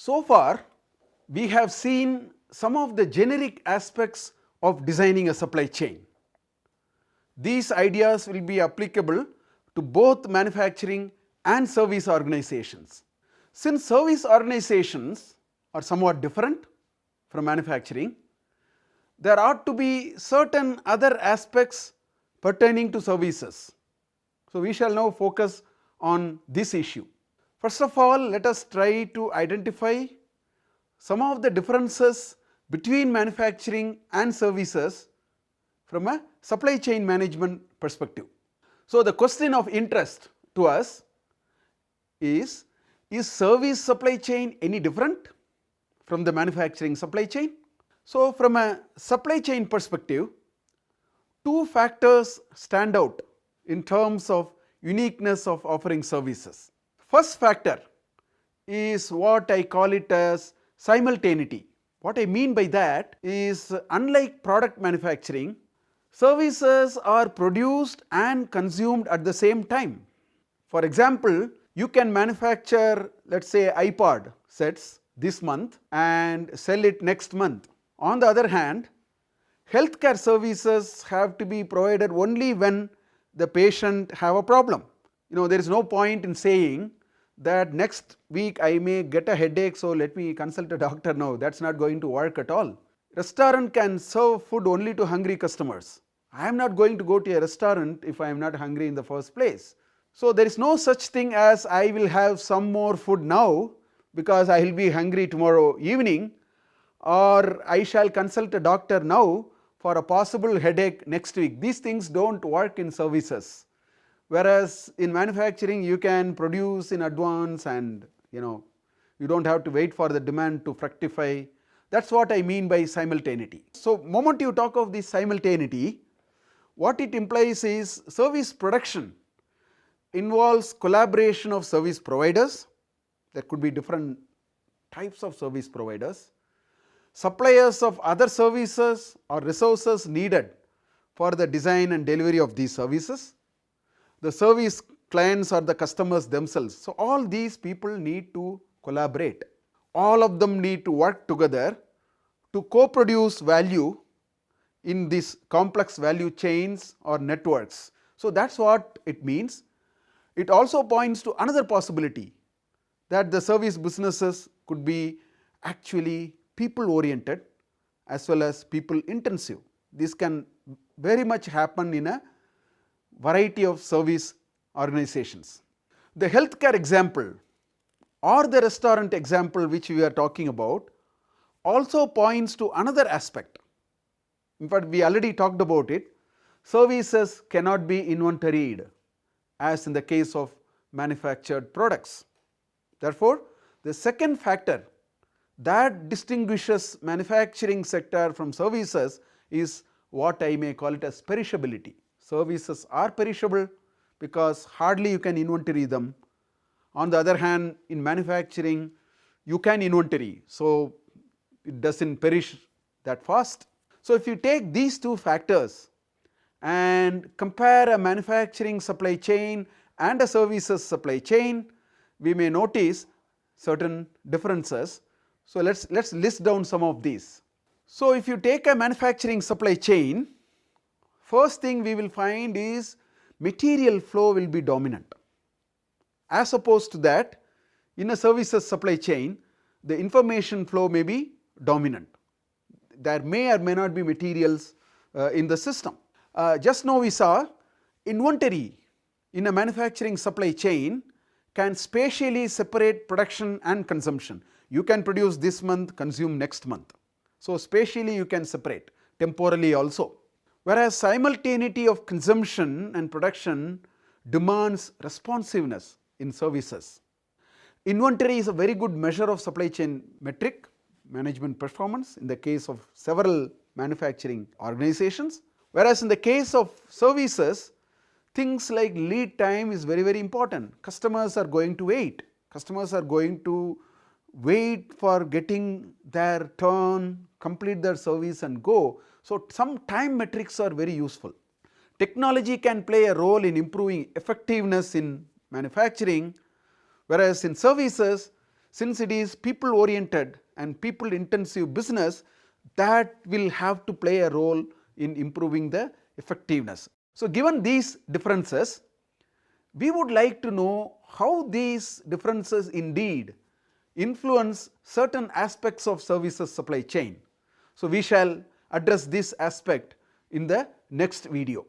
So far, we have seen some of the generic aspects of designing a supply chain. These ideas will be applicable to both manufacturing and service organizations. Since service organizations are somewhat different from manufacturing, there ought to be certain other aspects pertaining to services. So, we shall now focus on this issue. First of all, let us try to identify some of the differences between manufacturing and services from a supply chain management perspective. So, the question of interest to us is service supply chain any different from the manufacturing supply chain? So, from a supply chain perspective, two factors stand out in terms of uniqueness of offering services. First factor is what I call it as simultaneity. What I mean by that is, unlike product manufacturing, services are produced and consumed at the same time. For example, you can manufacture, let us say, iPod sets this month and sell it next month. On the other hand, healthcare services have to be provided only when the patient have a problem. There is no point in saying that next week I may get a headache, so let me consult a doctor now. That is not going to work at all. Restaurant can serve food only to hungry customers. I am not going to go to a restaurant if I am not hungry in the first place. So, there is no such thing as I will have some more food now because I will be hungry tomorrow evening, or I shall consult a doctor now for a possible headache next week. These things do not work in services. Whereas in manufacturing, you can produce in advance and you do not have to wait for the demand to fructify. That is what I mean by simultaneity. So, moment you talk of this simultaneity, what it implies is service production involves collaboration of service providers. There could be different types of service providers, suppliers of other services or resources needed for the design and delivery of these services, the service clients or the customers themselves. So, all these people need to collaborate. All of them need to work together to co-produce value in these complex value chains or networks. So, that is what it means. It also points to another possibility, that the service businesses could be actually people oriented as well as people intensive. This can very much happen in a variety of service organizations. The healthcare example or the restaurant example which we are talking about also points to another aspect. In fact, we already talked about it. Services cannot be inventoried as in the case of manufactured products. Therefore, the second factor that distinguishes manufacturing sector from services is what I may call it as perishability. Services are perishable because hardly you can inventory them. On the other hand, in manufacturing you can inventory, so it does not perish that fast. So, if you take these two factors and compare a manufacturing supply chain and a services supply chain, we may notice certain differences. So, let us list down some of these. So, if you take a manufacturing supply chain, first thing we will find is material flow will be dominant. As opposed to that, in a services supply chain, the information flow may be dominant. There may or may not be materials in the system. Just now we saw inventory in a manufacturing supply chain can spatially separate production and consumption. You can produce this month, consume next month. So, spatially you can separate, temporally also. Whereas simultaneity of consumption and production demands responsiveness in services. Inventory is a very good measure of supply chain metric, management performance in the case of several manufacturing organizations. Whereas in the case of services, things like lead time is very, very important. Customers are going to wait. Customers are going to wait for getting their turn, complete their service and go. So, some time metrics are very useful. Technology can play a role in improving effectiveness in manufacturing, whereas in services since it is people oriented and people intensive business, that will have to play a role in improving the effectiveness. So, given these differences, we would like to know how these differences indeed influence certain aspects of services supply chain. So, we shall address this aspect in the next video.